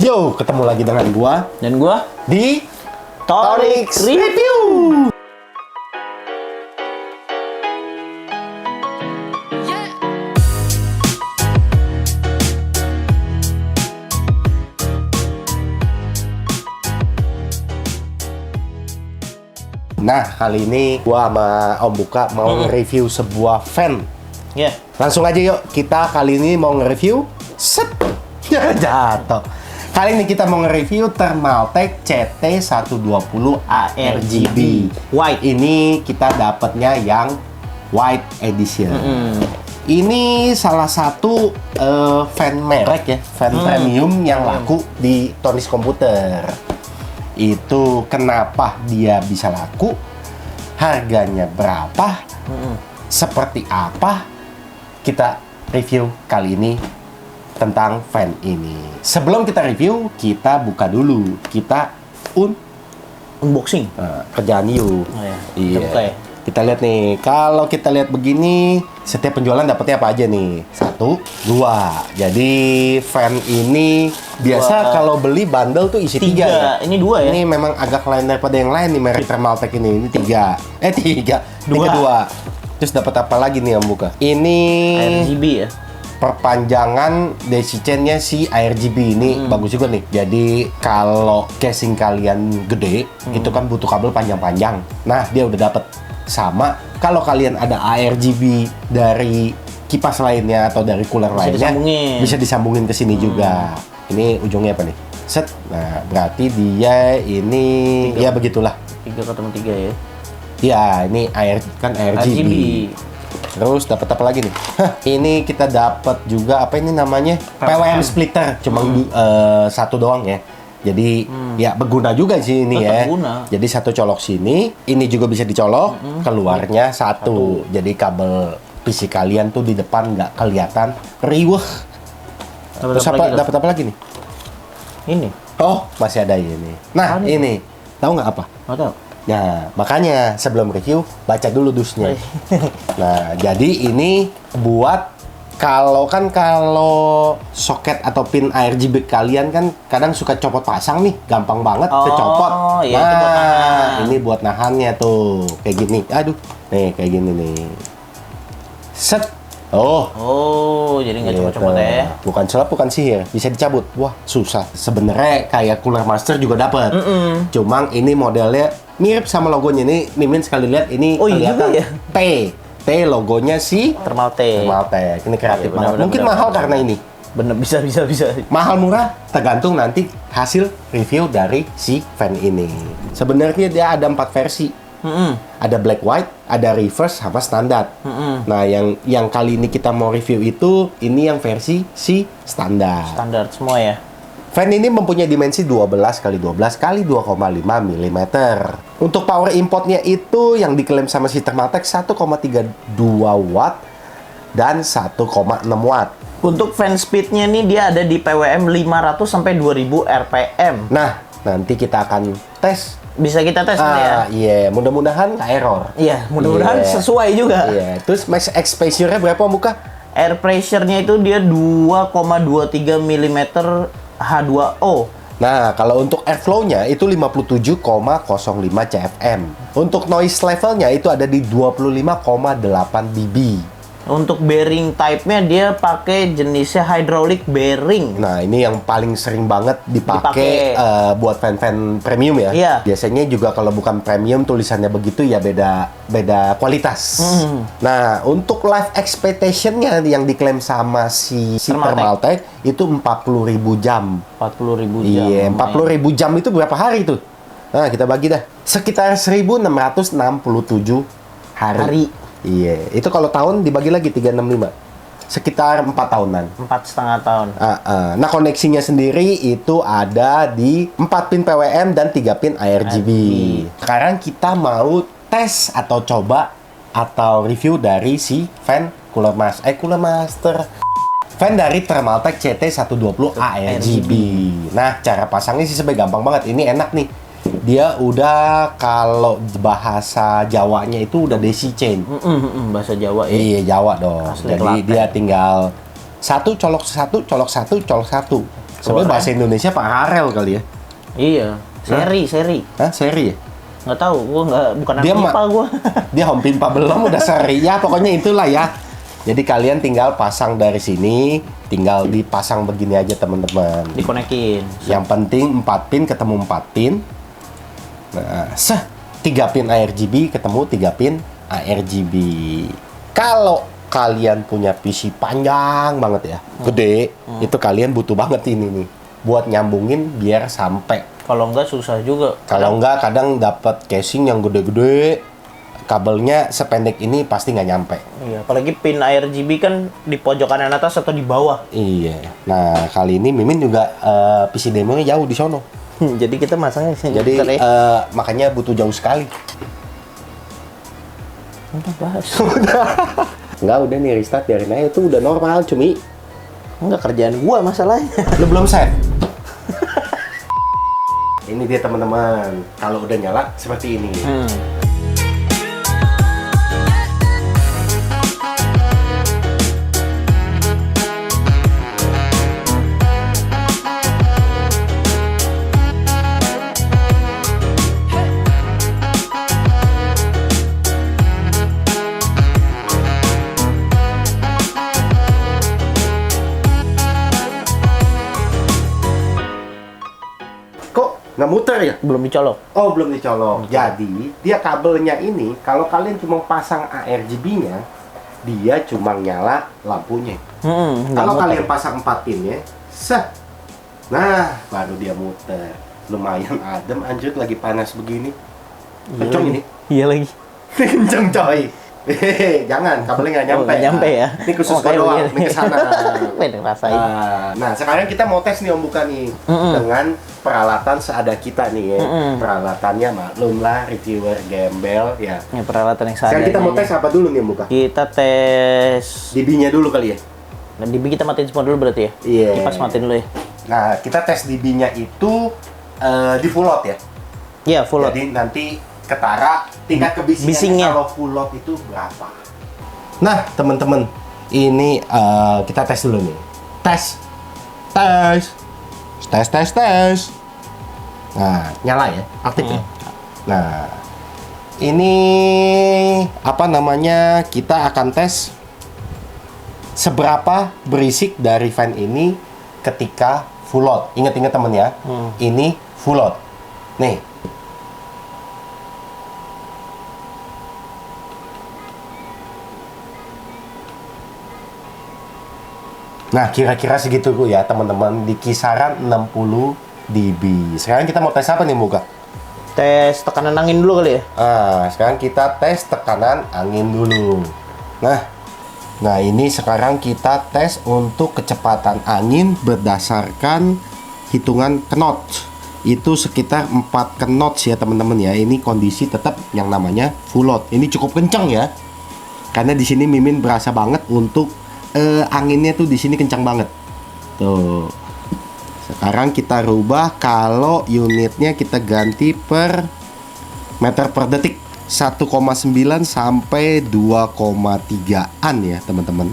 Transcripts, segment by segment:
Yo, ketemu lagi dengan gua Dan gua di Tonix Review. Nah, kali ini gua sama Om Buka mau nge-review sebuah fan. Ya. Langsung aja yuk, kita kali ini mau nge-review ya jatuh. Kali ini kita mau nge-review Thermaltake CT120 ARGB White. Ini kita dapatnya yang White Edition. Ini salah satu fan merek ya, fan premium yang laku di Tonix Komputer. Itu kenapa dia bisa laku, harganya berapa, seperti apa, kita review kali ini tentang fan ini. Sebelum kita review, kita buka dulu, kita Unboxing. kerjaan yuk. Oh ya. Iya. Kita buka ya? Kita lihat nih, kalau kita lihat begini, setiap penjualan dapatnya apa aja nih? 1, 2. Jadi fan ini biasa kalau beli bundle tuh isi 3 ya. Ini 2 ya? Ini memang agak lain daripada yang lain nih merek Thermaltake ini. Ini 3. 2. Terus dapat apa lagi nih yang buka? Ini RGB ya? perpanjangan DC chain-nya si ARGB ini bagus juga nih. Jadi kalau casing kalian gede, itu kan butuh kabel panjang-panjang. Nah, dia udah dapet. Sama kalau kalian ada ARGB dari kipas lainnya atau dari cooler lainnya, bisa disambungin ke sini juga. Ini ujungnya apa nih? Set. Nah, berarti dia ini 3. Ya begitulah. 3 ketemu 3 ya? Ya, ini kan ARGB. Terus dapat apa lagi nih? Ini kita dapat juga apa ini namanya? PWM splitter, cuma satu doang ya. Jadi ya berguna juga sih ini ya. Berguna. Jadi satu colok sini, ini juga bisa dicolok, keluarnya satu. Jadi kabel PC kalian tuh di depan nggak kelihatan riweh. Terus dapat apa lagi nih? Ini. Oh, masih ada ini. Nah, ini tahu nggak apa? Nggak tahu. Nah, makanya sebelum review baca dulu dusnya. Nah, jadi ini buat kalau soket atau pin RGB kalian kan kadang suka copot pasang nih, gampang banget kecopot. Iya, nah, itu buat nahan. ini buat nahannya tuh, kayak gini. Aduh, nih kayak gini nih. Set. Oh, jadi nggak gitu. copot-copot ya? Bukan sulap, bukan sihir, bisa dicabut. Wah, susah. Sebenarnya kayak Cooler Master juga dapat. Cuma ini modelnya mirip sama logonya. Ini Mimin sekali lihat ini kelihatan iya juga ya? T logonya si Thermaltake. Ini kreatif Iya, banget. benar, Mungkin benar, mahal benar. karena ini. Bener, bisa. Mahal murah tergantung nanti hasil review dari si fan ini. Sebenarnya dia ada 4 versi. Ada black white, ada reverse, sama standar. Nah, yang kali ini kita mau review itu ini yang versi si standar. Standar semua ya? Fan ini mempunyai dimensi 12 x 12 x 2,5 mm. Untuk power importnya itu yang diklaim sama si Thermaltake 1,32 watt dan 1,6 watt. Untuk fan speednya nih dia ada di PWM 500 sampai 2000 RPM. Nah, nanti kita akan tes. Bisa kita tes nanti ya? Iya, mudah-mudahan nggak error. Iya, mudah-mudahan Iya. sesuai juga. Iya, terus max exposure-nya berapa muka? Air pressure-nya itu dia 2,23 mm H2O. Nah, kalau untuk airflow-nya itu 57,05 CFM. Untuk noise level-nya itu ada di 25,8 dB. Untuk bearing type-nya dia pakai jenisnya hydraulic bearing. Nah, ini yang paling sering banget dipakai buat fan-fan premium ya. Iya. Biasanya juga kalau bukan premium tulisannya begitu ya beda kualitas. Nah, untuk life expectation-nya yang diklaim sama si Thermaltake itu 40.000 jam. 40.000 jam. Iya, 40.000 jam itu berapa hari tuh? Nah, kita bagi dah. Sekitar 1.667 hari. Iya, itu kalau tahun dibagi lagi 365. Sekitar 4 tahunan. 4,5 tahun. Nah, koneksinya sendiri itu ada di 4 pin PWM dan 3 pin ARGB. Sekarang kita mau tes atau coba atau review dari si fan Cooler Master. Fan dari Thermaltake CT120 ARGB. Nah, cara pasangnya sih sebenarnya gampang banget. Ini enak nih. Dia udah kalau bahasa Jawanya itu udah desi chain. Bahasa Jawa ya. Iya, Jawa dong. Asli Jadi Klaten. dia tinggal satu colok satu colok satu colok satu. Sebenarnya bahasa Indonesia paralel kali ya. Iya, seri. Hah, seri ya? Nggak tahu, bukan anak Dia IPA gua. Dia home pimpa belum udah seri ya, pokoknya itulah ya. Jadi kalian tinggal pasang dari sini, tinggal dipasang begini aja teman-teman. Dikonekin. Yang penting 4 pin ketemu 4 pin. Nah, 3 pin ARGB ketemu 3 pin ARGB. Kalau kalian punya PC panjang banget ya, gede, itu kalian butuh banget ini nih buat nyambungin biar sampai. Kalau enggak susah juga. Kalau enggak kadang dapat casing yang gede-gede, kabelnya sependek ini pasti nggak nyampe. Iya, apalagi pin ARGB kan di pojok kanan atas atau di bawah. Iya. Nah, kali ini Mimin juga PC demonya jauh di sono. Jadi kita masangnya Jadi makanya butuh jauh sekali. Udah bahas. Enggak, udah nih restart dari aja itu udah normal, cumi. Enggak, kerjaan gua masalahnya. Lu belum save. Ini dia teman-teman. Kalau udah nyala seperti ini. Nggak muter ya? Belum dicolok. Oh, belum dicolok. Jadi, dia kabelnya ini, kalau kalian cuma pasang ARGB-nya, dia cuma nyala lampunya. Kalau kalian pasang 4 pinnya, nah, baru dia muter. Lumayan adem, anjir lagi panas begini. Kenceng ini. Iya lagi. Kenceng coy. Jangan, kabelnya nggak nyampe. Nggak nyampe ya? Ini khusus gua doang, ini kesana. Pengen rasain. Nah, sekarang kita mau tes nih Om Buka nih. Dengan peralatan seada kita nih ya. Peralatannya maklum lah, reviewer gembel ya. Ini peralatan yang seadanya. Sekarang kita mau tes apa dulu nih Om Buka? Kita tes DB-nya dulu kali ya? Dan DB kita matiin semua dulu berarti ya? Iya. Kipas matiin dulu ya? Nah, kita tes DB-nya itu di full load ya? Iya, full load. Jadi nanti ketara tingkat kebisingannya Bisingnya. kalau full load itu berapa? Nah, teman-teman, ini kita tes dulu nih. Tes. Nah, nyala ya, aktif ya. Nah, ini apa namanya? Kita akan tes seberapa berisik dari fan ini ketika full load. Ingat-ingat temen ya, ini full load. Nih. Nah, kira-kira segitu ya teman-teman, di kisaran 60 dB. Sekarang kita mau tes apa nih, Muka? Tes tekanan angin dulu kali ya? Sekarang kita tes tekanan angin dulu. Nah, ini sekarang kita tes untuk kecepatan angin berdasarkan hitungan knot. Itu sekitar 4 knot ya teman-teman ya. Ini kondisi tetap yang namanya full load. Ini cukup kencang ya. Karena di sini Mimin berasa banget untuk anginnya tuh di sini kencang banget. Tuh. Sekarang kita rubah kalau unitnya kita ganti per meter per detik. 1,9 sampai 2,3-an ya teman-teman.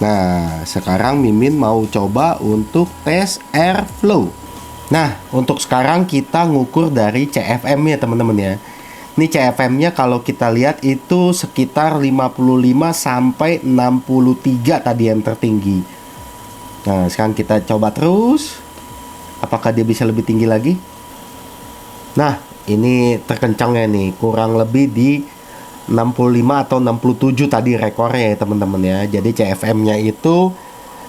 Nah, sekarang Mimin mau coba untuk tes airflow. Nah, untuk sekarang kita ngukur dari CFM ya teman-teman ya. Ini CFM-nya kalau kita lihat itu sekitar 55 sampai 63 tadi yang tertinggi. Nah, sekarang kita coba terus. Apakah dia bisa lebih tinggi lagi? Nah, ini terkencangnya nih, kurang lebih di 65 atau 67 tadi rekornya ya teman-teman ya. Jadi CFM-nya itu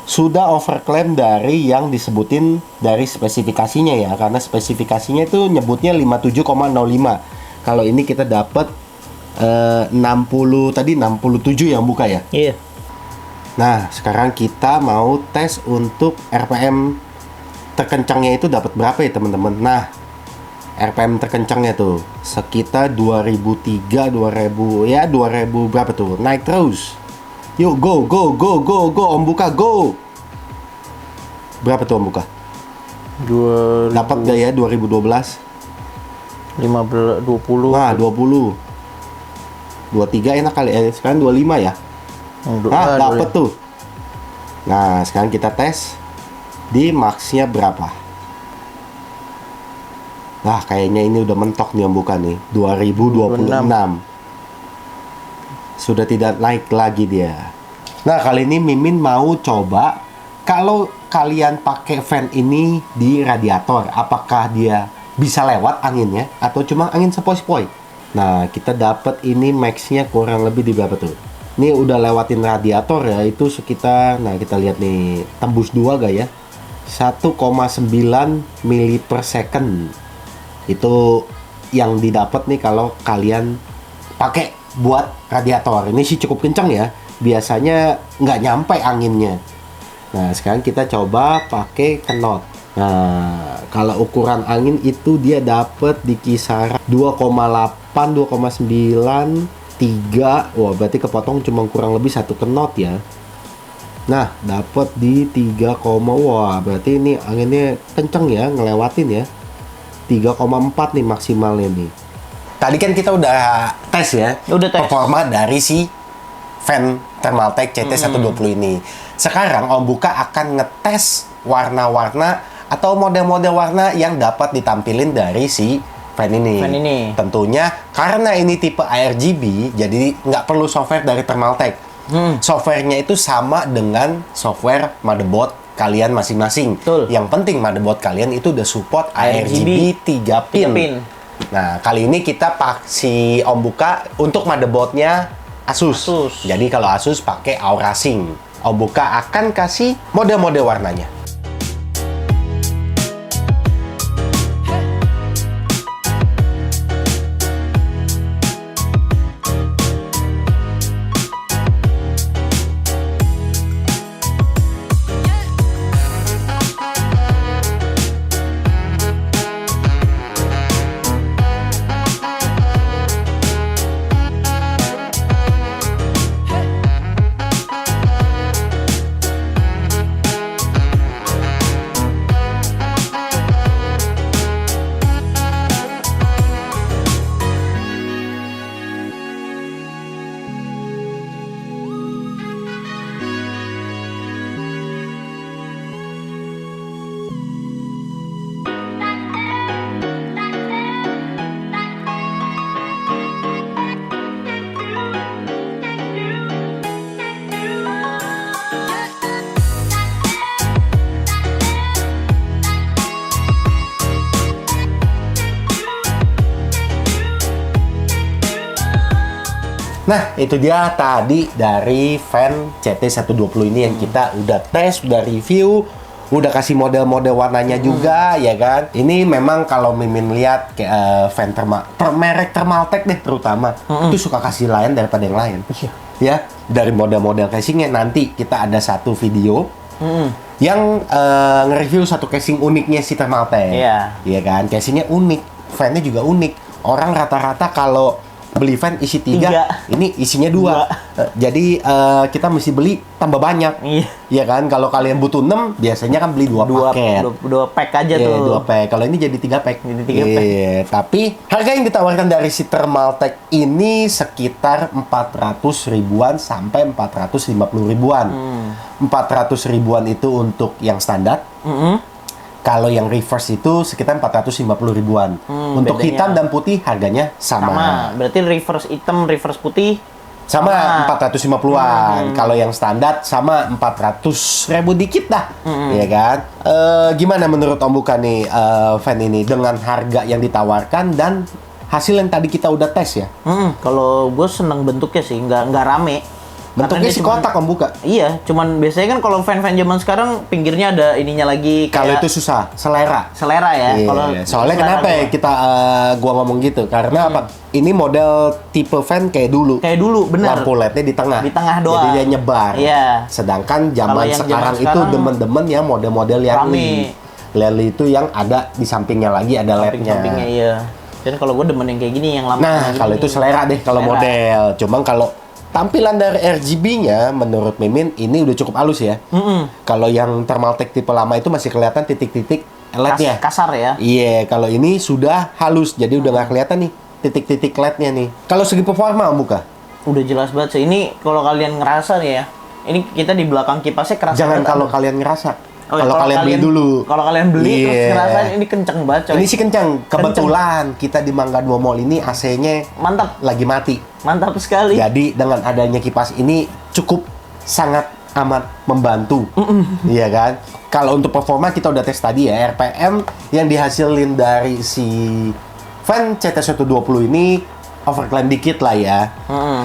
sudah overclaim dari yang disebutin dari spesifikasinya ya. Karena spesifikasinya itu nyebutnya 57,05. Kalau ini kita dapat 60 tadi 67 yang buka ya. Iya. Nah, sekarang kita mau tes untuk RPM terkencangnya itu dapat berapa ya teman-teman. Nah, RPM terkencangnya tuh sekitar 2003, 2000 ya, 2000 berapa tuh? Naik terus. Yuk, go Om Buka, go. Berapa tuh Om Buka? Dapat gak ya 2012? 15, 20. Nah, 20. 23 enak kali ya. Sekarang 25 ya. Dapat tuh. Nah, sekarang kita tes di max-nya berapa? Nah, kayaknya ini udah mentok nih Om Buka nih. 2026. Sudah tidak naik lagi dia. Nah, kali ini Mimin mau coba kalau kalian pakai fan ini di radiator, apakah dia bisa lewat anginnya atau cuma angin sepoi-sepoi? Nah, kita dapat ini max-nya kurang lebih di berapa tuh? Ini udah lewatin radiator ya, itu sekitar, nah kita lihat nih, tembus 2 gak ya? 1,9 mili per second. Itu yang didapat nih kalau kalian pakai buat radiator. Ini sih cukup kencang ya. Biasanya nggak nyampe anginnya. Nah, sekarang kita coba pakai knot. Nah, kalau ukuran angin itu dia dapat di kisaran 2,8, 2,9, 3. Wah, berarti kepotong cuma kurang lebih 1 knot ya. Nah, dapat di 3, wah, berarti ini anginnya kenceng ya, ngelewatin ya. 3,4 nih maksimalnya nih. Tadi kan kita udah tes ya, performa dari si fan Thermaltake CT120 ini. Sekarang Om Buka akan ngetes warna-warna atau model-model warna yang dapat ditampilin dari si fan ini. Tentunya karena ini tipe ARGB, jadi nggak perlu software dari Thermaltake. Softwarenya itu sama dengan software motherboard kalian masing-masing. Yang penting motherboard kalian itu udah support ARGB 3 pin. Nah, kali ini kita si Om Buka untuk motherboardnya Asus. Jadi kalau Asus pakai Aura Sync. Om Buka akan kasih mode-mode warnanya. Nah, itu dia tadi dari fan CT120 ini yang kita udah tes, udah review, udah kasih model-model warnanya juga, ya kan? Ini memang kalau Mimin lihat fan merek Thermaltake deh terutama, itu suka kasih lain daripada yang lain. Ya, dari model-model casingnya nanti kita ada satu video yang nge-review satu casing uniknya si Thermaltake. Iya kan? Casingnya unik, fan-nya juga unik. Orang rata-rata kalau beli fan isi 3, ini isinya 2. Jadi kita mesti beli tambah banyak. Iya kan? Kalau kalian butuh 6, biasanya kan beli 2 paket. 2 pack aja tuh. 2 pack. Kalau ini jadi 3 pack. Jadi 3 pack. Tapi harga yang ditawarkan dari si Thermaltake ini sekitar 400 ribuan sampai 450 ribuan. 400 ribuan itu untuk yang standar. Kalau yang reverse itu sekitar 450 ribuan. Untuk bedanya, hitam dan putih harganya sama. Berarti reverse hitam, reverse putih sama 450-an. Kalau yang standar sama 400 ribu dikit dah. Ya kan? Gimana menurut Om Buka nih fan ini dengan harga yang ditawarkan dan hasil yang tadi kita udah tes ya? Kalau gue seneng bentuknya sih, nggak rame. Bentuknya si kotak Om Buka. Iya, cuman biasanya kan kalau fan-fan zaman sekarang pinggirnya ada ininya lagi. Kalau itu susah, selera ya. Kalau soalnya kenapa ya kita gua ngomong gitu? Karena apa? Ini model tipe fan kayak dulu. Benar. Lampu LED-nya di tengah. Di tengah doang. Jadi dia nyebar. Iya. Sedangkan zaman sekarang itu demen-demen ya model-model yang LED itu yang ada di sampingnya lagi ada LED-nya. Sampingnya iya. Dan kalau gue demen yang kayak gini yang lama. Nah, kalau itu selera deh kalau model. Cuman kalau tampilan dari RGB-nya menurut Mimin ini udah cukup halus ya. Kalau yang Thermaltake tipe lama itu masih kelihatan titik-titik LED-nya. Kasar ya. Iya, kalau ini sudah halus jadi udah nggak kelihatan nih titik-titik LED-nya nih. Kalau segi performa Om Buka? Udah jelas banget sih. Ini kalau kalian ngerasa nih ya. Ini kita di belakang kipasnya kerasa. Jangan kalau kalian ngerasa. Oh, ya, kalau kalian beli dulu. Kalau kalian beli terus Iya. ngerasain ini kenceng banget coy. Ini sih kencang. Kebetulan kita di Mangga 2 Mall ini AC-nya Mantap, lagi mati. mantap sekali. Jadi dengan adanya kipas ini cukup sangat amat membantu. Iya kan? Kalau untuk performa kita udah tes tadi ya, RPM yang dihasilin dari si fan CT120 ini overclock dikit lah ya.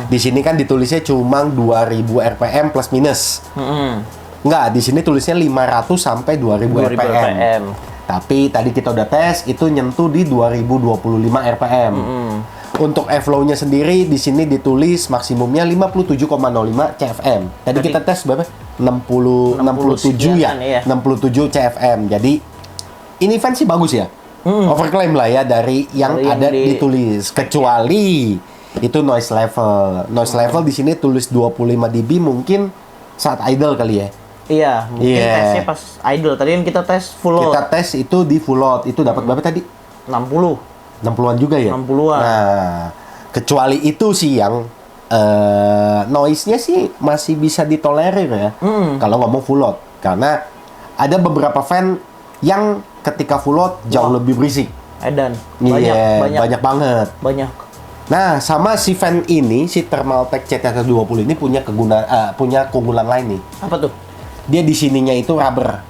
Di sini kan ditulisnya cuma 2000 RPM plus minus. Enggak, di sini tulisnya 500 sampai 2000 RPM. Tapi tadi kita udah tes itu nyentuh di 2025 RPM. Untuk airflow-nya sendiri di sini ditulis maksimumnya 57,05 CFM. Tadi kita tes berapa? 67 ya. iya. 67 CFM. Jadi ini fan sih bagus ya. Overclaim lah ya dari yang Dari yang ada ditulis. Kecuali itu noise level. Noise level di sini tulis 25 dB mungkin saat idle kali ya. Iya, mungkin Iya. tesnya pas idle. Tadi kan kita tes full load. Kita tes itu di full load. Itu dapat berapa tadi? 60. 60-an juga ya? 60-an. Nah, kecuali itu sih yang noise-nya sih masih bisa ditolerir ya. Kalau ngomong full load. Karena ada beberapa fan yang ketika full load jauh lebih berisik. Edan. Iya, Banyak. banyak banget. Banyak. Nah, sama si fan ini, si Thermaltake CT120 ini punya keunggulan lain nih. Apa tuh? Dia di sininya itu rubber.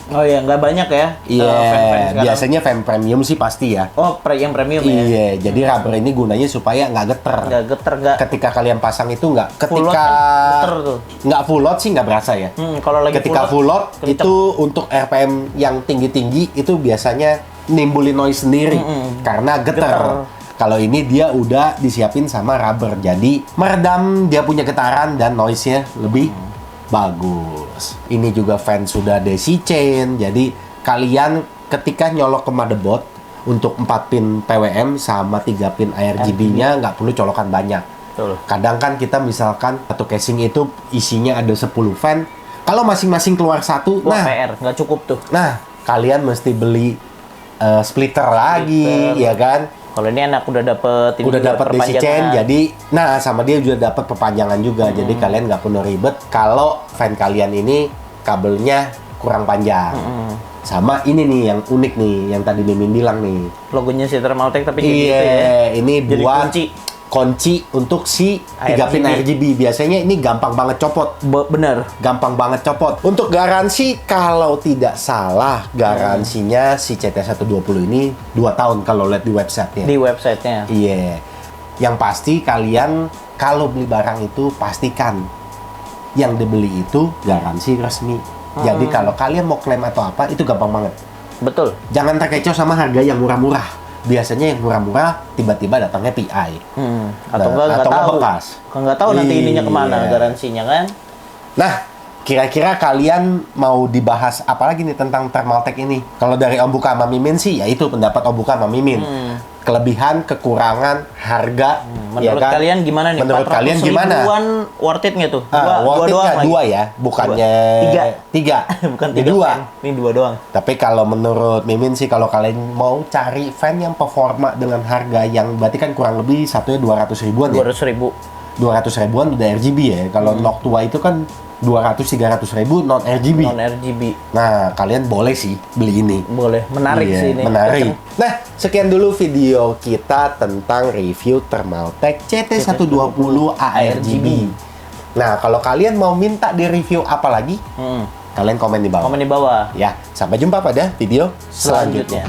Oh iya, nggak banyak ya. Iya, fan-fan sekarang. biasanya fan premium sih pasti ya. Oh, yang premium ya. Iya, jadi rubber ini gunanya supaya nggak geter. Nggak geter, nggak. Ketika kalian pasang itu nggak, Full load ketika kan geter tuh. nggak full load sih nggak berasa ya. Kalau lagi Ketika full load kenceng. itu untuk RPM yang tinggi-tinggi itu biasanya nimbulin noise sendiri karena geter. Kalau ini dia udah disiapin sama rubber, jadi meredam dia punya getaran dan noise-nya lebih bagus. Ini juga fan sudah daisy chain, jadi kalian ketika nyolok ke motherboard untuk 4 pin PWM sama 3 pin ARGB-nya nggak perlu colokan banyak. Betul. Kadang kan kita misalkan satu casing itu isinya ada 10 fan, kalau masing-masing keluar satu, Wah, nah, PR nggak cukup tuh. kalian mesti beli splitter lagi, ya kan? Kalau ini enak udah dapet ini Udah juga dapat daisy chain, perpanjangan. jadi sama dia juga dapat perpanjangan juga, jadi kalian nggak perlu ribet kalau fan kalian ini kabelnya kurang panjang. Sama ini nih yang unik nih, yang tadi Mimin bilang nih. Logonya si Thermaltake tapi kayak Iya, gitu ya. ini Jadi buat kunci. untuk si 3 pin RGB. Biasanya ini gampang banget copot. Bener. Gampang banget copot. Untuk garansi, kalau tidak salah, garansinya si CT120 ini 2 tahun kalau lihat di website-nya. Di websitenya. Iya. Yang pasti kalian kalau beli barang itu pastikan yang dibeli itu garansi resmi. Jadi kalau kalian mau klaim atau apa, itu gampang banget. Betul. Jangan terkecoh sama harga yang murah-murah. Biasanya yang murah-murah tiba-tiba datangnya PI. Atau nggak tahu. bekas. Nggak tahu nanti ininya kemana Iya. garansinya kan. Nah, kira-kira kalian mau dibahas apa lagi nih tentang Thermaltake ini? Kalau dari Om Buka sama Mimin sih, ya itu pendapat Om Buka sama Mimin. Kelebihan, kekurangan, harga. Menurut ya kan? kalian gimana nih? Menurut kalian 400 gimana? ribuan worth it nggak tuh? Worth it doang nggak? lagi. 2 ya, bukannya Tiga. 3. Bukan Ya, 3 2. fan. Ini 2 doang. Tapi kalau menurut Mimin sih, kalau kalian mau cari fan yang performa dengan harga yang berarti kan kurang lebih satunya 200 ribuan ya? 200 ribu. 200 ribuan udah RGB ya. Kalau Noctua itu kan 200-300 ribu non RGB. Non RGB. Nah, kalian boleh sih beli ini. Boleh. Menarik Iya, sih ini. menarik. Kenceng. Nah, sekian dulu video kita tentang review Thermaltake CT120 ARGB. Nah, kalau kalian mau minta di review apa lagi, kalian komen di bawah. Komen di bawah. Ya, sampai jumpa pada video selanjutnya.